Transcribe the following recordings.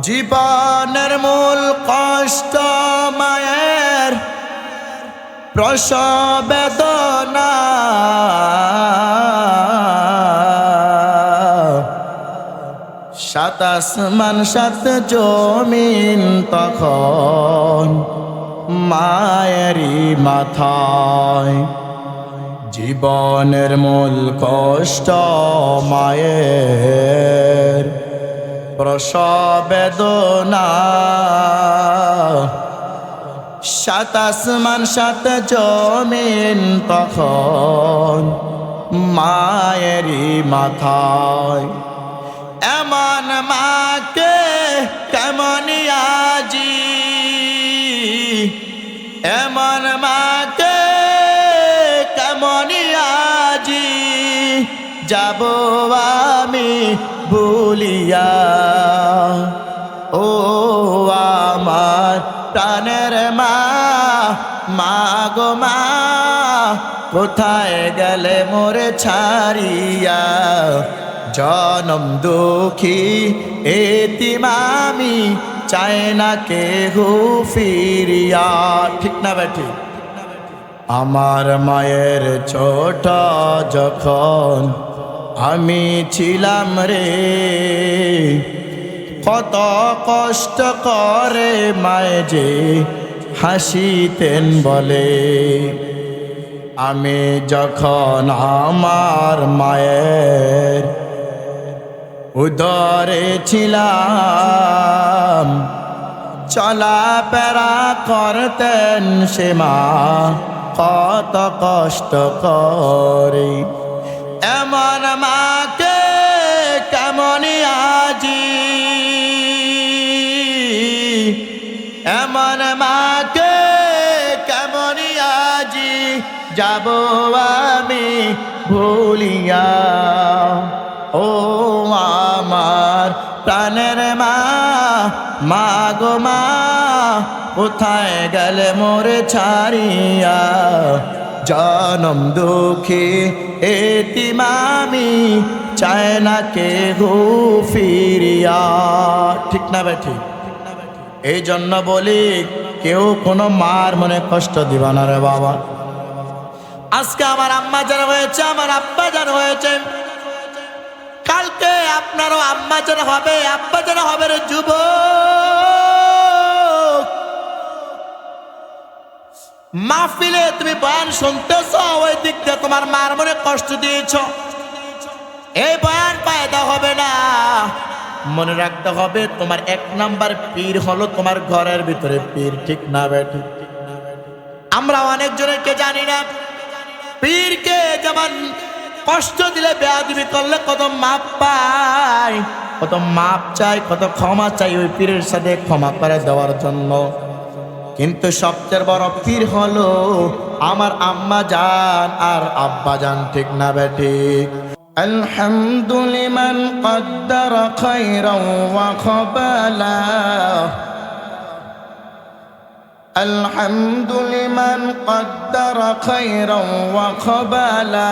জীবনের মূল কষ্ট মায়ের প্রসব বেদনা, সাত আসমান সাত জমিন তখন মায়েরই মাথায়। জীবনের মূল কষ্ট মায়ের প্রসব বেদনা, সাত আসমান সাত জমিন তখন মায়েরই মাথায়। এমন মাকে কেমন আজি, এমন মাকে কেমন আজি যাব আমি ভুলিয়া। ও আমার প্রাণের মা, মা গো মা, কোথায় গেলে মোরে ছাড়িয়া। জনম দুঃখী এতিম আমি, চাই না কেহু ফিরিয়া। ঠিক না বেঠি? আমার মায়ের ছোট যখন আমি ছিলাম রে, কত কষ্ট করে মায়ে যে হাসিতেন বলে। আমি যখন আমার মায়ের উদরে ছিলাম, চলাফেরা করতেন সে মা কত কষ্ট করে। এমন মাকে কেমন আজি, এমন মাকে কেমন আজি যাব আমি ভুলিয়া। ও আমার প্রাণের মা, মা গো মা, কোথায় গেলে মোরে ছাড়িয়া। জনম দুঃখী এতিম আমি, চায় না কেহু ফিরিয়া। ঠিক না বেঠি? এই জন্য বলি, কেউ কোনো মার মনে কষ্ট দিবা না রে বাবা। আজকে আমার আম্মা জান হয়েছে, আমার আব্বা জান হয়েছে, কালকে আপনারও আম্মা জান হবে, আব্বা জান হবে রে যুবক। মাহফিলে তুমি বয়ান শুনতেছ, ওই দিক দিয়ে তোমার মার মনে কষ্ট দিয়েছ। এই বয়ান পায়দা হবে না। মনে রাখতে হবে, তোমার এক নাম্বার পীর হলো তোমার ঘরের ভিতরে পীর। ঠিক না বেঠিক? আমরা অনেকজনকে জানি না, পীরকে যেমন কষ্ট দিলে, বেয়াদবি করলে কত মাপ পায়, কত মাপ চাই, কত ক্ষমা চাই ওই পীরের সাথে ক্ষমা করে দেওয়ার জন্য। কিন্তু সবচেয়ে বড় পীর হলো আমার আম্মা জান আর আব্বা জান। ঠিক না বেঠিক? আলহামদুলিমান কদ্দার খায়রাও ওয়া খাবালা, আলহামদুলিমান কদ্দার খায়রাও ওয়া খাবালা,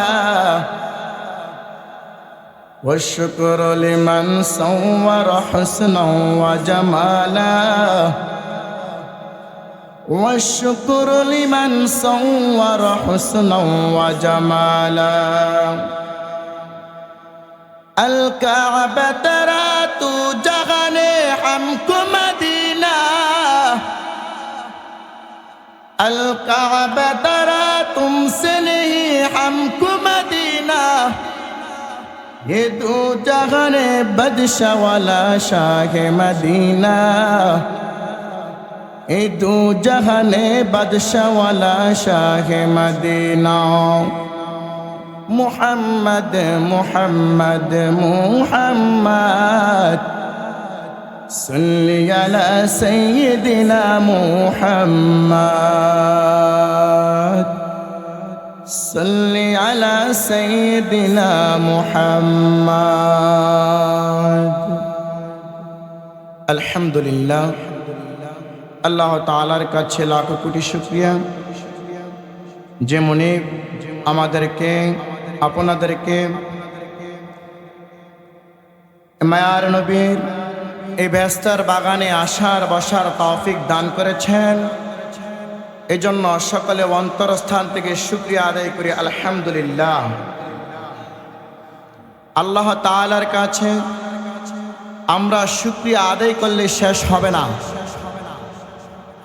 والشكر لمن صور حسنا وجمالا، والشكر لمن صور حسنا وجمالا। الكعبة ترى تو جغني حمكم مدينة، الكعبة ترى تمسني حمكم مدينة، ये दो जहाने बदशाह वाला शाह मदीना, ये दो जहाने बदशाह वाला शाह मदीना। मुहम्मद मुहम्मद मुहम्मद, सल्ली अला सय्यिदिना मुहम्मद, सल्ली अला सय्यिदिना मुहम्मद। अल्हम्दुलिल्लाह, আল্লাহ তাআলার কাছে লাখ কোটি শুকরিয়া, যে মনে আমাদেরকে আপনাদেরকে মায়ার নবীর এই বেহেশতের বাগানে আসার বসার তৌফিক দান করেছেন। এই জন্য সকলে অন্তরস্থান থেকে শুকরিয়া আদায় করি আলহামদুলিল্লাহ। আল্লাহ তাআলার কাছে আমরা শুকরিয়া আদায় করলে শেষ হবে না,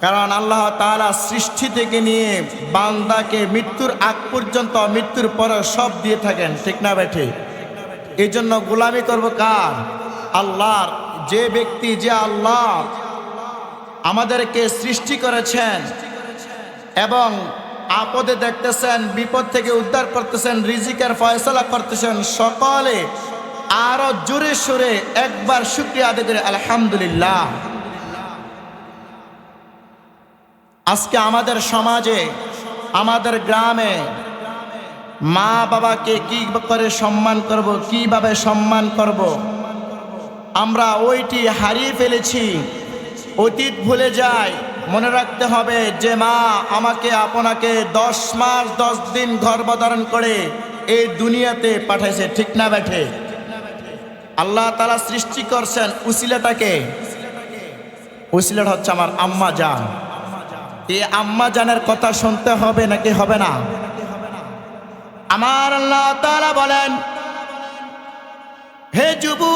কারণ আল্লাহ তাআলা সৃষ্টি থেকে নিয়ে বান্দাকে মৃত্যুর আগ পর্যন্ত, মৃত্যুর পরে সব দিয়ে থাকেন, ঠিক না বেঠে? এই জন্য গোলামি করব কার? আল্লাহর। যে ব্যক্তি, যে আল্লাহ আমাদেরকে সৃষ্টি করেছেন এবং আপদে দেখতেছেন, বিপদ থেকে উদ্ধার করতেছেন, রিজিকের ফয়সালা করতেছেন, সকলে আরো জোরে সোরে একবার শুকরিয়া আদায় করে আলহামদুলিল্লাহ। আজকে আমাদের সমাজে, আমাদের গ্রামে মা বাবাকে কি করে সম্মান করব, কিভাবে সম্মান করব, আমরা ওইটি হারিয়ে ফেলেছি। অতীত ভুলে যাই। মনে রাখতে হবে যে মা আমাকে আপনাকে 10 মাস 10 দিন গর্ভধারণ করে এই দুনিয়াতে পাঠাইছে, ঠিক না বেঠে? আল্লাহ তাআলা সৃষ্টি করছেন উসিলাটাকে, উসিলাটা হচ্ছে আমার আম্মা জান। এই আম্মা জানের কথা শুনতে হবে নাকি হবে না? আমার আল্লাহ তাআলা বলেন, হে যুবক,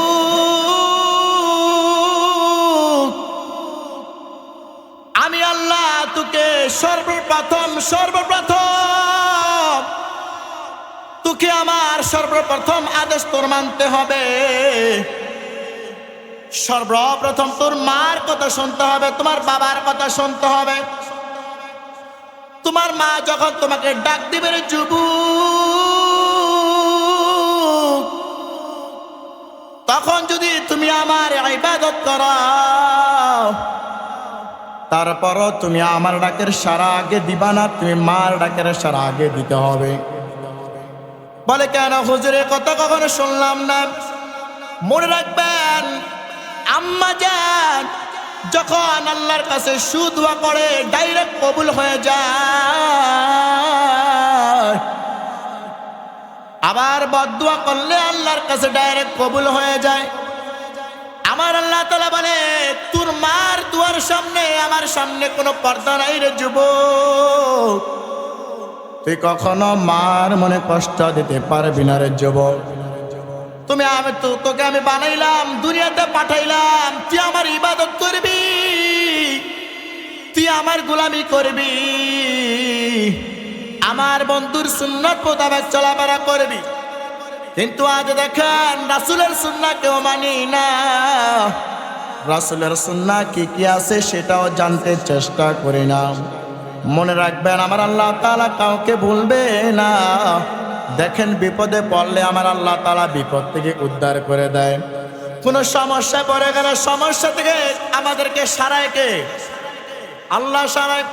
আমি আল্লাহ তোকে সর্বপ্রথম তোকে আমার সর্বপ্রথম আদেশ তোর মানতে হবে। সর্বপ্রথম তোর মার কথা শুনতে হবে, তোমার বাবার কথা শুনতে হবে। তোমার মা যখন তোমাকে ডাক দিবে, রে যুবক, তখন যদি তুমি আমার ইবাদত করো, তারপরও তুমি আমার ডাকের সাড়া আগে দিবা না, তুমি মার ডাকের সাড়া আগে দিতে হবে। বলে, কেন হুজুরের কথা কখনো শুনলাম না? মনে রাখবেন, আম্মা জান যখন আল্লাহর কাছে সুদুয়া করে ডাইরেক্ট কবুল হয়ে যায়, আবার বদদুয়া করলে আল্লাহর কাছে ডাইরেক্ট কবুল হয়ে যায়। আমার আল্লাহ তাআলা বলে, তোর মার দুয়ার সামনে আমার সামনে কোনো পর্দা নাই রে যুবক, তুই কখনো মার মনে কষ্ট দিতে পারবি না রে যুবক। তোকে আমি বানাইলাম, দুনিয়াতে পাঠাইলাম, তুই আমার ইবাদত করবি, তুই আমার গোলামি করবি, আমার বন্ধুর সুন্নাত মোতাবেক চলাফেরা করবি। কিন্তু আজ দেখেন রাসূলের সুন্নাহ কেউ মানি না, রাসূলের সুন্নাহ কি কি আছে সেটাও জানতে চেষ্টা করি না। মনে রাখবেন, আমার আল্লাহ তাআলা কাউকে ভুলবে না। দেখেন, বিপদে পড়লে আমার আল্লাহ তাআলা বিপদ থেকে উদ্ধার করে দেয়। কোনো সমস্যা পড়ে গেলে সমস্যা থেকে আমাদেরকে সারায় কে? আল্লাহ সারায়।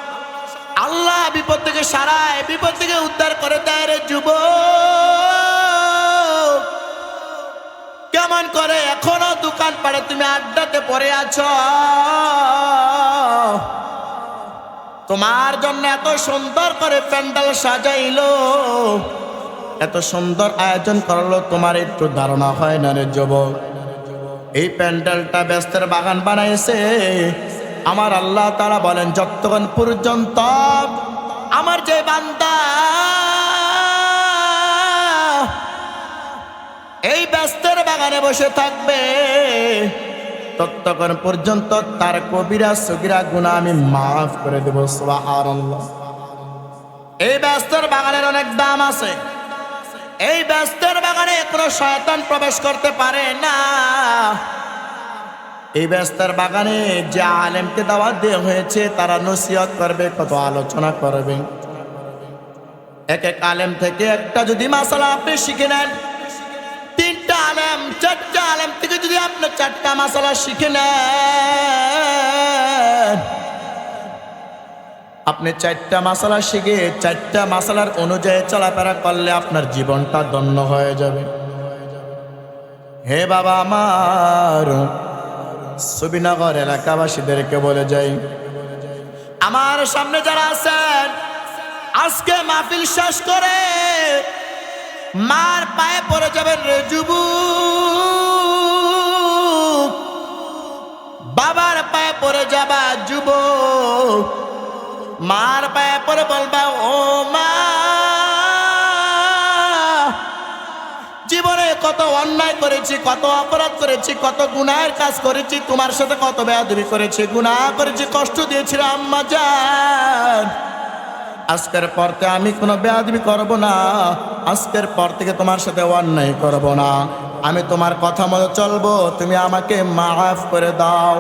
আল্লাহ বিপদ থেকে সারায়, বিপদ থেকে উদ্ধার করে দেয় রে যুবক। কেমন করে এখনো দোকান পাড়ে তুমি আড্ডাতে পড়ে আছো, তোমার জন্য এত সুন্দর করে প্যান্ডেল সাজাইলো, এত সুন্দর আয়োজন করলো, তোমার একটু ধারণা হয় না রে যুবক? এই প্যান্ডেলটা বেহেশতের বাগান বানাইছে আমার আল্লাহ তাআলা বলেন, যতক্ষণ পর্যন্ত আমার যে বান্দা এই বেহেশতের বাগানে বসে থাকবে, ততক্ষণ পর্যন্ত তার কবিরা সগীরা গুনাহ আমি মাফ করে দেব। সুবহানাল্লাহ। এই বেহেশতের বাগানের অনেক দাম আছে। এই বেহেশতের বাগানে কোনো শয়তান প্রবেশ করতে পারে না। এই বেহেশতের বাগানে যে আলেমকে দাওয়াত দেওয়া হয়েছে, তারা নসিহত করবে, কত আলোচনা করবে। এক এক আলেম থেকে একটা যদি মাসালা আপনি শিখে নেন, 3টা আলেম 4টা আলেম থেকে যদি আপনি 4টা মাসালা শিখে নেন, আপনি 4টা মাসালা শিখে 4টা মাসালার অনুযায়ী চলাফেরা করলে আপনার জীবনটা ধন্য হয়ে যাবে। হে বাবা আমার, সুবিনগর এলাকাবাসীদেরকে বলে যাই, আমার সামনে যারা আছেন, আজকে মাহফিল শেষ করে মার পায়ে পড়ে যাবেন রে যুবক। বাবার পায়ে পড়ে যাবা যুবক, মার পায়ে পড়ে বলবা ও মা, জীবনে কত অন্যায় করেছি, কত অপরাধ করেছি, কত গুনাহের কাজ করেছি, তোমার সাথে কত বেয়াদবি করেছি, গুনাহ করেছি, কষ্ট দিয়েছি আম্মা জান। আজকের পর থেকে আমি কোনো বেয়াদবি করব না, আজকের পর থেকে তোমার সাথে অন্যায় করব না, আমি তোমার কথা মতো চলবো, তুমি আমাকে মাফ করে দাও।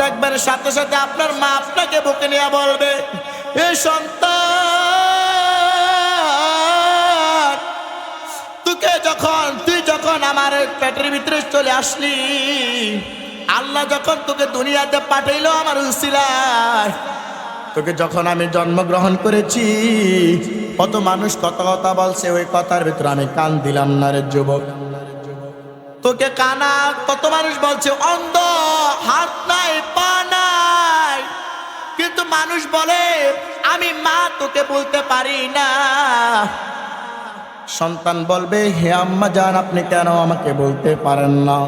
দেখবেন সাথে সাথে আপনার মা আপনাকে বুকে নিয়ে বলবে, এ সন্তান, তুই যখন আমার পেটের ভিতরে চলে আসলি, আল্লাহ যখন তোকে দুনিয়াতে পাঠাইলো আমার উসিলায়, তোকে যখন আমি জন্মগ্রহণ করেছি, কত মানুষ কত কথা বলছে, ওই কথার ভিতরে আমি কান দিলাম না রে যুবক। তোকে কানা কত মানুষ বলছে অন্ধ, হাত নাই পা নাই, কিন্তু মানুষ বলে আমি মা তোকে বলতে পারি না। সন্তান বলবে, হে আম্মা জান, আপনি কেন আমাকে বলতে পারেন না?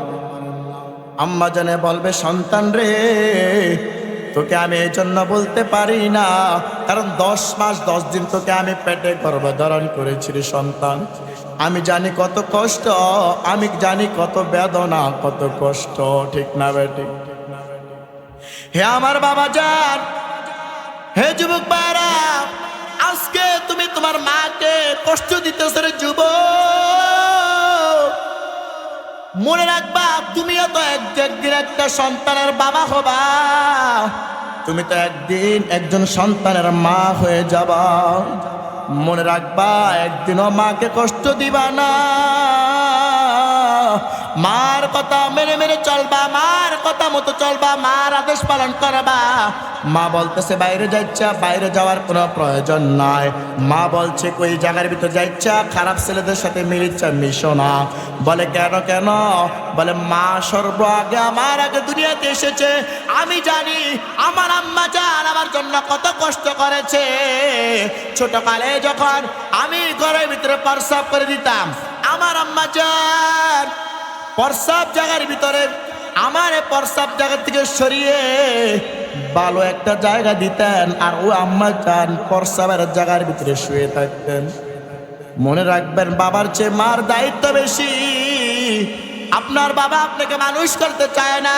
আম্মা জানে বলবে, সন্তান রে, তোকে আমি এই জন্য বলতে পারি না, কারণ 10 মাস 10 দিন তোকে আমি পেটে গর্ভধারণ করেছি রে সন্তান। আমি জানি কত কষ্ট, আমি জানি কত বেদনা, কত কষ্ট, ঠিক না বেটি? হে আমার বাবা জান, হে যুবক ভাইরা, আজকে তুমি তোমার মাকে কষ্ট দিতেছ রে যুবক। মনে রাখবা, তুমিও তো একদিন একটা সন্তানের বাবা হবা, তুমি তো একদিন একজন সন্তানের মা হয়ে যাবা। মনে রাখবা, একদিনও মাকে কষ্ট দিবা না, মার কথা মেনে মেনে চলবা, মার কথা মতো চলবা, মার আদেশ পালন করবা। মা বলতেছে বাইরে যাইছা, বাইরে যাওয়ার কোনো প্রয়োজন নাই। মা বলছে কই জায়গার ভিতর যাইছা, খারাপ ছেলেদের সাথে মিলিচ্ছা, মিশো না। বলে কেন কেন? বলে মা সর্ব আগে আমার আগে দুনিয়াতে এসেছে, আমি জানি আমার আম্মা জান আমার জন্য কত কষ্ট করেছে। ছোটকালে যখন আমি ঘরের ভিতরে প্রস্রাব করে দিতাম, আমার আম্মা জান প্রস্রাব জায়গার ভিতরে আমার প্রস্রাব জায়গা থেকে সরিয়ে ভালো একটা জায়গা দিতেন, আর ও আম্মা জান প্রস্রাবের জায়গার ভিতরে শুয়ে থাকতেন। মনে রাখবেন, বাবার চেয়ে মার দায়িত্ব বেশি। আপনার বাবা আপনাকে মানুষ করতে চায় না,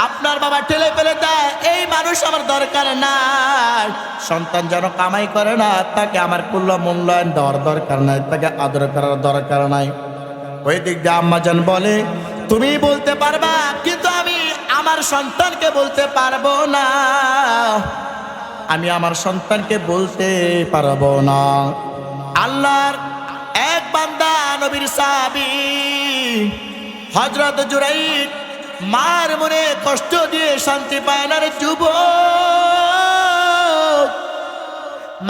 আপনার বাবা ঠেলে ফেলে দেয়, এই মানুষ আমার দরকার নাই। সন্তান যেন কামাই করে না, তাকে আমার মূল্যায়ন দেওয়ার দরকার নাই, তাকে আদর করার দরকার নাই। ওই দিক দিয়ে আম্মা জান বলে, তুমি বলতে পারবা, কিন্তু আমি আমার সন্তানকে বলতে পারবো না, আমি আমার সন্তানকে বলতে পারবো না। আল্লাহর এক বান্দা, নবীর সাহাবী হযরত জুরাইদ, মার মনে কষ্ট দিয়ে শান্তি পায় না রে যুবক।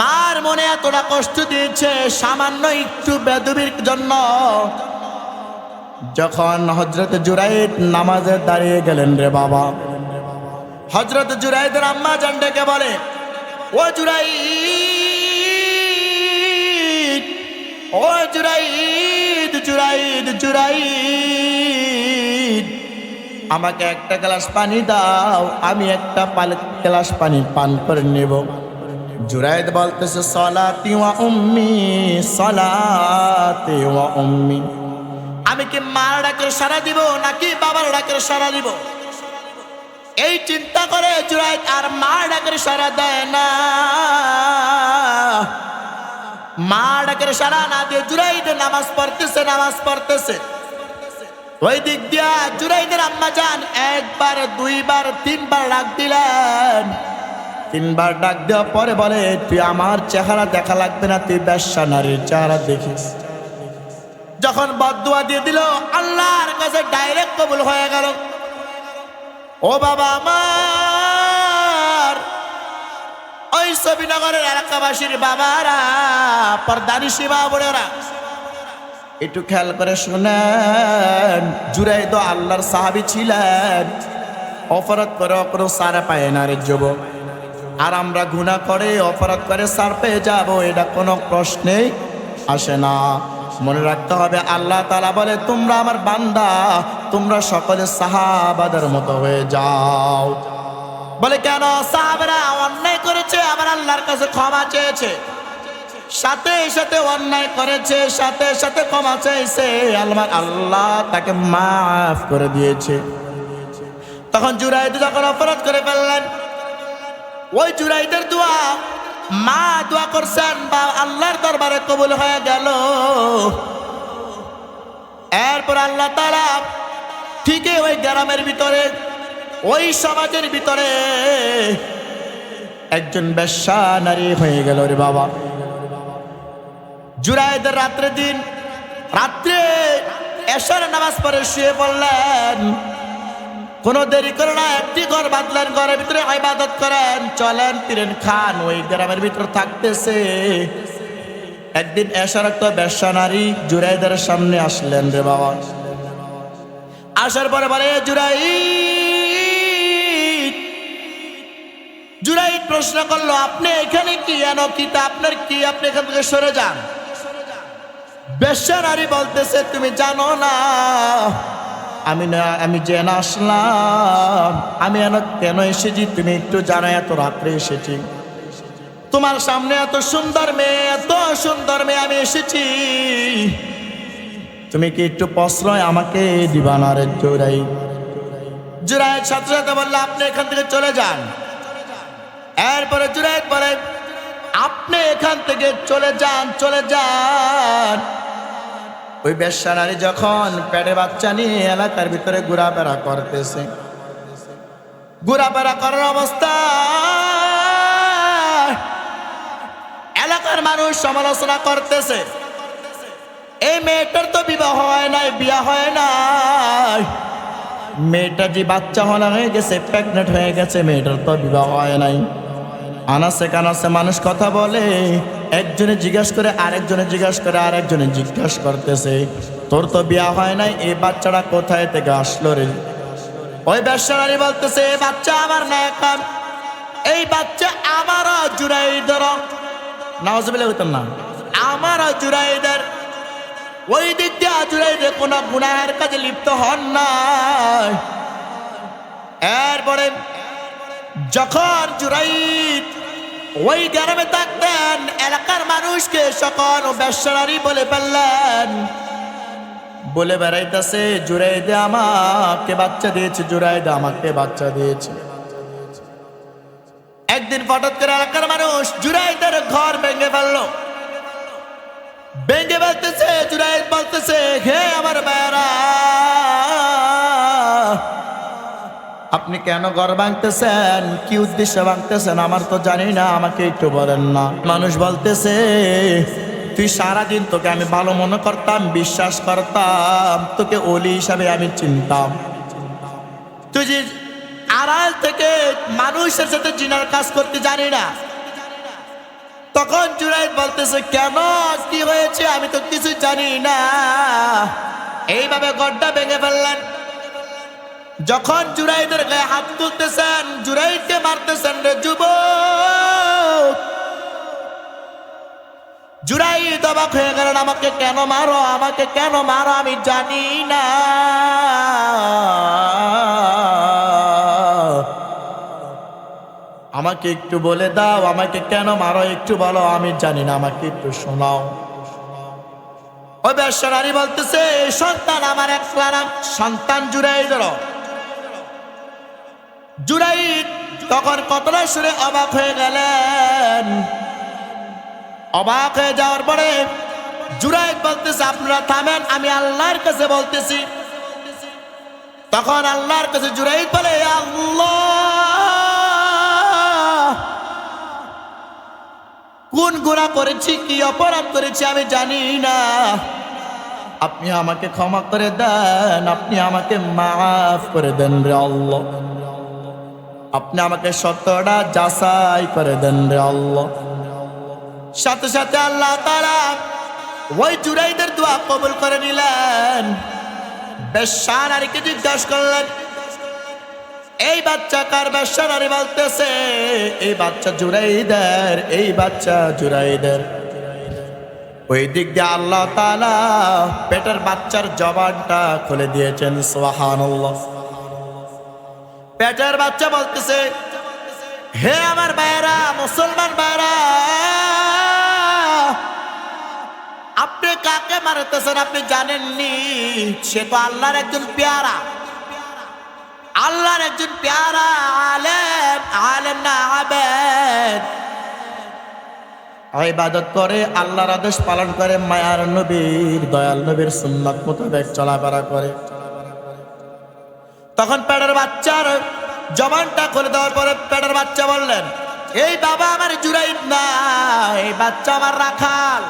মার মনে এতটা কষ্ট দিয়েছে সামান্য একটু বেদবির জন্য। যখন হযরত জুরাইদ নামাজে দাঁড়িয়ে গেলেন রে বাবা, হযরত জুরাইদের আম্মা জান ডেকে বলে, ও জুরাইদ, ও জুরাইদ, জুরাইদ, জুরাইদ, আমাকে একটা গ্লাস পানি দাও, আমি একটা গ্লাস পানি পান করে নেব। জুরাইদ বলতেছে, সলাতি ওয়া উম্মি, সলাতি ওয়া উম্মি, আমি কি মার ডাকের সাড়া দিব নাকি বাবার ডাকের সাড়া দিব? এই চিন্তা করে জুরাইদ আর মার ডাকের সাড়া দেয় না। মা ডাকের সাড়া না দিয়ে জুরাইদ নামাজ পড়তেছে। ওই দিক দিয়া জুরাইদের আম্মা জান একবার, দুইবার, তিনবার ডাক দিলেন। তিনবার ডাক দেওয়ার পরে বলে, তুই আমার চেহারা দেখা লাগবে না, তুই বেশ্যা নারীর চেহারা দেখিস। যখন বদদুয়া দিয়ে দিল, আল্লাহর কাছে ডাইরেক্ট কবুল হয়ে গেল। ও বাবা আমার, ওই সবিনগরের এলাকাবাসীর বাবারা, পর্দানিশী মা বোনেরা, একটু খেয়াল করে শুনেন। জুরাইদ আল্লাহর সাহাবী ছিলেন, অপরাধ করে কোনো সারা পায় না রে যুবক। আর আমরা গুনাহ করে অপরাধ করে সার পেয়ে যাব, এটা কোনো প্রশ্নেই আসে না। মনে রাখতে হবে, আল্লাহ তাআলা বলে, তোমরা আমার বান্দা, তোমরা সকলে সাহাবাদের মতো হয়ে যাও। বলে কেন? সাহাবারা অন্যায় করেছে, আবার আল্লাহর কাছে ক্ষমা চেয়েছে, সাথে সাথে অন্যায় করেছে, সাথে সাথে ক্ষমা চাইছে, আল্লাহ তাকে মাফ করে দিয়েছে। তখন জুরাইদ যখন অপরাধ করে ফেললেন, ওই জুরাইদের দোয়া মা দোয়া করছেন বা আল্লাহর দরবারে কবুল হয়ে গেল। এরপর আল্লাহ তাআলা ঠিকই ওই গ্রামের ভিতরে, ওই সমাজের ভিতরে একজন বেশ্যা নারী হয়ে গেল রে বাবা। জুরাইদের রাত্রে এশার নামাজ পড়ে শুয়ে পড়লেন। কোনো দেরি করে না, একটি ঘর বাঁধলেন, ঘরের ভিতরে ইবাদত করেন, চলেন ফিরেন খান, ওই গ্রামের ভিতরে থাকতেছে। একদিন এশার একটা বেশ্যা নারী জুরাইদের সামনে আসলেন রে বাবা। আসার পরে বলে, জুরাইদ প্রশ্ন করলো, আপনি এখানে কি কিতা আপনার কি, আপনি এখান থেকে সরে যান। বেশ্যা নারী বলতেছে, তুমি জানো না আমি জেনে আসলাম, আমি কেন এসেছি তুমি একটু জানো? এত রাত্রে এসেছি, তোমার সামনে এত সুন্দর মেয়ে আমি এসেছি, তুমি কি একটু প্রশ্রয় আমাকে দিবা না রে জুরাইদ সাথে সাথে বললো, আপনি এখান থেকে চলে যান। এরপরে জুরাইদ বলে, আপনি এখান থেকে চলে যান। ওই বেশ্যা নারী যখন পেটে বাচ্চা নিয়ে এলাকার ভিতরে ঘোরাফেরা করতেছে, ঘোরাফেরা করার অবস্থা এলাকার মানুষ সমালোচনা করতেছে, এই মেয়েটার তো বিবাহ হয় নাই, বিয়া হয় নাই, মেয়েটা যে বাচ্চা হয়ে গেছে, প্রেগনেন্ট হয়ে গেছে, মেয়েটার তো বিবাহ হয় নাই। আনাসে কানাসে মানুষ কথা বলে, একজনে জিজ্ঞাসা করে আরেকজনে জিজ্ঞাসা করতেছে, তোর তো বিয়া হয় নাই, এই বাচ্চাটা কোথায় থেকে আসলো রে? ওই বেশ্যা নারী বলতেছে, এই বাচ্চা আমার না, এই বাচ্চা আমারও জুরাইদের, নাউজুবিল্লাহ হইতাম না, আমারও জুরাইদের। ওই দিক দিয়ে জুরাইদের কোনো গুনাহের কাজে লিপ্ত হন নাই। এরপরে যখন জুরাইদ ওই গ্রামে থাকতেন, এলাকার মানুষকে সকল বেশ্যা নারী বলে ফেললেন, বলে বেড়াইতেছে, জুরাইদ আমাকে বাচ্চা দিয়েছে, জুরাইদ আমাকে বাচ্চা দিয়েছে। একদিন হঠাৎ করে এলাকার মানুষ জুরাইদের ঘর ভেঙে ফেললো, ভেঙে ফেলতেছে। জুরাইদ বলতেছে, হে আমার ভাইয়েরা, আপনি কেন ঘর ভাঙতেছেন? কি উদ্দেশ্যে ভাঙতেছেন আমার তো জানি না, আমাকে একটু বলেন না। মানুষ বলতেছে, তুই সারাদিন, তোকে আমি ভালো মনে করতাম, বিশ্বাস করতাম, তোকে ওলি হিসাবে আমি চিনতাম, তুই যে আড়াল থেকে মানুষের সাথে জিনার কাজ করতে জানি না। তখন জুরাইদ বলতেছে, কেন, কি হয়েছে? আমি তো কিছু জানি না। এইভাবে ঘরটা ভেঙে ফেললেন। যখন জুরাইদের গায়ে হাত তুলতেছেন, জুরাইদকে মারতেছেন, রে যুবক। জুরাইদ অবাক হয়ে গেলেন, আমাকে কেন মারো, আমাকে কেন মারো, আমি জানি না। আমাকে একটু বলে দাও, আমাকে কেন মারো একটু বলো, আমি জানি না, আমাকে একটু শোনাও। ওই বেশ্যা নারী বলতেছে, সন্তান আমার একলা নাম, সন্তান জুরাইদের। জুরাইদ তখন কতটা শুনে অবাক হয়ে গেলেন। অবাক হয়ে যাওয়ার পরে জুরাইদ বলতেছে, আপনারা থামেন, আমি আল্লাহর কাছে বলতেছি। তখন আল্লাহর কাছে জুরাইদ বলে, আল্লাহ, কোন গুনাহ করেছি, কি অপরাধ করেছি আমি জানি না, আপনি আমাকে ক্ষমা করে দেন, আপনি আমাকে মাফ করে দেন রে আল্লাহ, আপনি আমাকে সত্যটা যাচাই করে দেন রে আল্লাহ। সাথে সাথে আল্লাহ তাআলা ওই জুরাইদের দোয়া কবুল করে নিলেন। বেশ্যা নারীকে জিজ্ঞাসা করলেন, এই বাচ্চা কার? বেশ্যা নারী বলতেছে, এই বাচ্চা জুরাইদের, এই বাচ্চা জুরাইদের। ওই দিক দিয়ে আল্লাহ তাআলা পেটের বাচ্চার জবানটা খুলে দিয়েছেন। সুবহানাল্লাহ। পেটের বাচ্চা বলতেছে, হে আমার ভাইয়েরা, মুসলমান ভাইয়েরা, আপনি কাকে মারতেছেন আপনি জানেননি? সে তো আল্লাহর একজন পেয়ারা, আল্লাহর একজন পেয়ারা আলেম, আলেম না আবেদ, ইবাদত করে, আল্লাহর আদেশ পালন করে, মায়ার নবীর, দয়াল নবীর সুন্নাত মোতাবেক চলাফেরা করে। তখন পেটের বাচ্চার জবানটা খুলে দেওয়ার পরে পেটের বাচ্চা বললেন, এই বাবা আমার জুরাইদ না, এই বাচ্চা আমার রাখাল।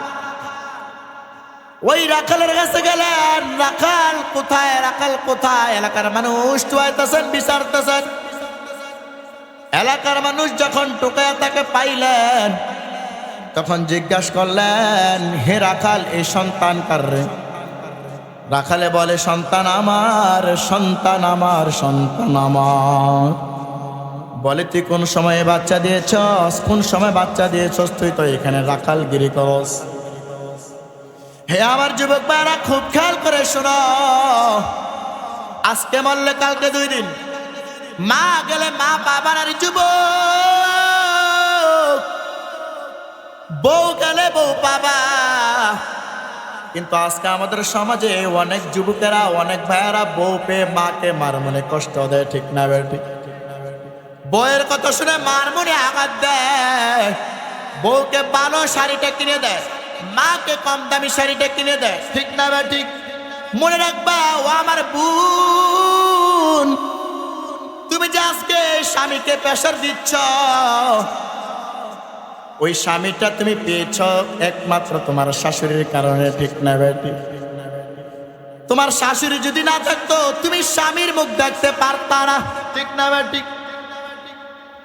ওই রাখালের কাছে গেলেন, রাখাল কোথায়, রাখাল কোথায়? এলাকার মানুষ টুয়াইতেছেন, বিচারতেছেন। এলাকার মানুষ যখন টুকায় তাকে পাইলেন, তখন জিজ্ঞাসা করলেন, হে রাখাল, এই সন্তান কার রে? রাখালে বলে, সন্তান আমার, সন্তান আমার, সন্তান আমার। বলে, তুই কোন সময়ে বাচ্চা দিয়েছস? কোন সময় বাচ্চা দিয়েছস? তুই তো এখানে রাখালগিরি করস। হে আমার যুবক ভাইরা, খুব খেয়াল করে শোনো, আজকে মরলে কালকে 2 দিন, মা গেলে মা বাবার আর যুবক, বউ গেলে বউ বাবা। কিন্তু আজকে আমাদের সমাজে অনেক যুবকেরা, অনেক ভাইয়েরা বউ পেয়ে মাকে মার মনে কষ্ট দেয়, ঠিক না বেটি? বউয়ের কথা শুনে মার মনে আঘাত দেয়, বউকে ভালো শাড়িটা কিনে দেয়, মাকে কম দামি শাড়িটা কিনে দেয়, ঠিক না বেটি? মনে রাখবা, ও আমার বোন, তুমি যে আজকে স্বামীকে প্রেশার দিচ্ছ, ওই স্বামীটা তুমি পেয়েছ একমাত্র তোমার শাশুড়ির কারণে, ঠিক না বেটি? তোমার শাশুড়ি যদি না থাকতো তুমি স্বামীর মুখ দেখতে পারতা না, ঠিক না বেটি?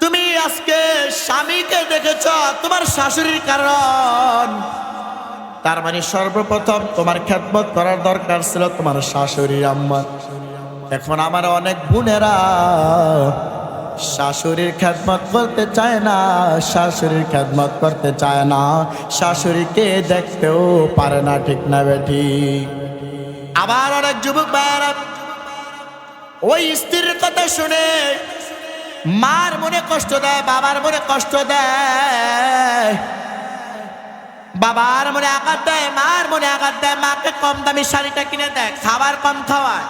তুমি আজকে স্বামীকে দেখেছ তোমার শাশুড়ির কারণ। তার মানে সর্বপ্রথম তোমার খেদমত করার দরকার ছিল তোমার শাশুড়ির আম্মা। এখন আমার অনেক বোনেরা শাশুড়ির খেদমত করতে চায় না, শাশুড়ির খেদমত করতে চায় না, শাশুড়িকে দেখতেও পারে না, ঠিক না বেটি? আবার অনেক যুবক ভাইয়েরা ওই স্ত্রীর কথা শুনে মার মনে কষ্ট দেয়, বাবার মনে কষ্ট দেয়, বাবার মনে আঘাত দেয়, মার মনে আঘাত দেয়, মাকে কম দামি শাড়িটা কিনে দেয়, খাবার কম খাওয়ায়।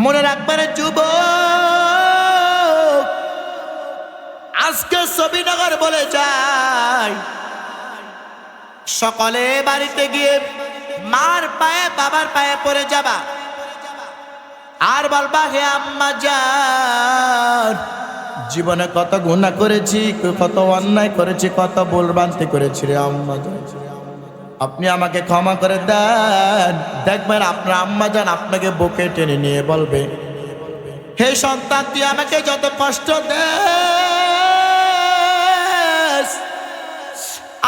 মনে রাখবেন যুবক, আজকে ছবিনগর বলে যায়, সকলে বাড়িতে গিয়ে মার পায়ে বাবার পায়ে পড়ে যাবা আর বলবা, হে আম্মা জান, জীবনে কত গুনাহ করেছি, কত অন্যায় করেছি, কত ভুলভ্রান্তি করেছি রে আম্মা জান, আপনি আমাকে ক্ষমা করে দেন। দেখবেন আপনার আম্মা জান আপনাকে বুকে টেনে নিয়ে বলবে, হে সন্তান, তুই আমাকে যত কষ্ট দেস,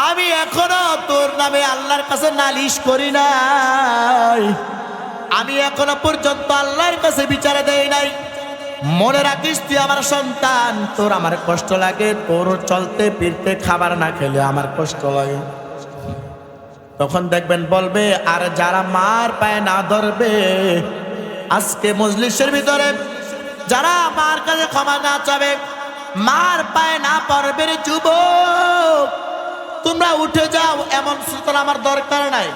আমি এখনো তোর নামে আল্লাহর কাছে নালিশ করি নাই, আমি এখনো পর্যন্ত আল্লাহর কাছে বিচারে দেই নাই। মনে রাখিস, তুই আমার সন্তান, তোর আমার কষ্ট লাগে, তোর চলতে ফিরতে খাবার না খেলে আমার কষ্ট লাগে। তখন দেখবেন বলবে, আর যারা মার পায়ে না ধরবে, আজকে মজলিসের ভিতরে যারা মার কাছে ক্ষমা না চাবে, মার পায়ে না পড়বে, রে যুবক, তোমরা উঠে যাও, এমন সুতরাং আমার দরকার নাই।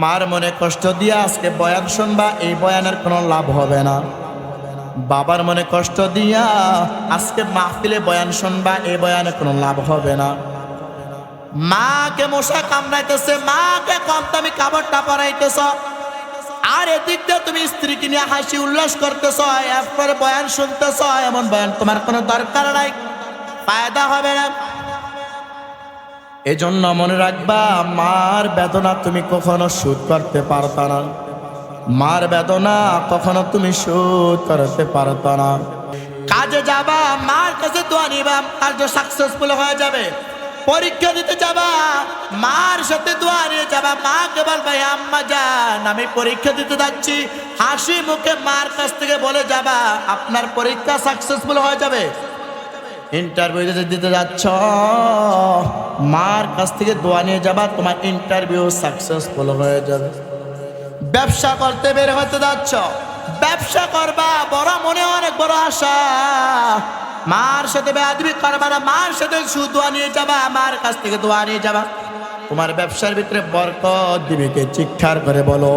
মার মনে কষ্ট দিয়ে আজকে বয়ান শুনবা, এই বয়ানের কোনো লাভ হবে না। বাবার মনে কষ্ট দিয়া আজকে মাহফিলে বয়ান শুনবা, এই বয়ানে কোনো লাভ হবে না। মাকে মশা কামড়াইতেছে, মাকে কম দামি কাপড়টা পরাইতেছ, আর এদিক দিয়ে তুমি স্ত্রীকে নিয়ে হাসি উল্লাস করতেছ, এরপরে বয়ান শুনতেছ, এমন বয়ান তোমার কোনো দরকার নাই, ফায়দা হবে না। এজন্য মনে রাখবা, মার বেদনা তুমি কখনো শোধ করতে পারতা না, মার বেদনা কখনো তুমি শোধ করতে পারতা না। কাজে যাবা, মার কাছে দোয়া নিবা, কাজ সাকসেসফুল হয়ে যাবে। পরীক্ষা দিতে যাবা, মার সাথে দোয়া নিয়ে যাবা, মাকে বলবা, আম্মা জান, আমি পরীক্ষা দিতে যাচ্ছি, হাসি মুখে মার কাছ থেকে বলে যাবা, আপনার পরীক্ষা সাকসেসফুল হয়ে যাবে। ইন্টারভিউ দিতে যাচ্ছ, মার কাছ থেকে দোয়া নিয়ে যাবা, তোমার ইন্টারভিউ সাকসেসফুল হয়ে যাবে। ব্যবসা করতে বের হতে যাচ্ছ, ব্যবসা করবা, বড় মনে অনেক বড় আশা, মার সাথে বেয়াদবি করবা না, মার সাথে শুধু দোয়া নিয়ে যাবা, মার কাছ থেকে দোয়া নিয়ে যাবা, তোমার ব্যবসার ভিতরে বরকত দিবে। কে চিৎকার করে বলো।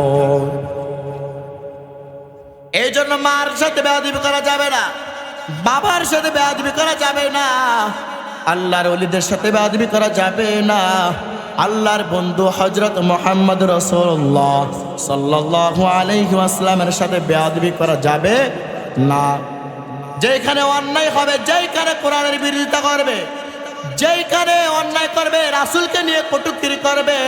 এই জন্য মার সাথে বেয়াদবি করা যাবে না, বাবার সাথে বেয়াদবি করা যাবে না, আল্লাহর ওলিদের সাথে বেয়াদবি করা যাবে না। আল্লাহর বন্ধু হযরত মুহাম্মদ রাসূলুল্লাহ সাল্লাল্লাহু আলাইহি ওয়াসাল্লামের সাথে বেয়াদবি করা যাবে না। যেখানে অন্যায় হবে, যেখানে কোরআনের বিরোধিতা করবে, যেখানে অন্যায় করবে, রাসূলকে নিয়ে কটূক্তি করবে,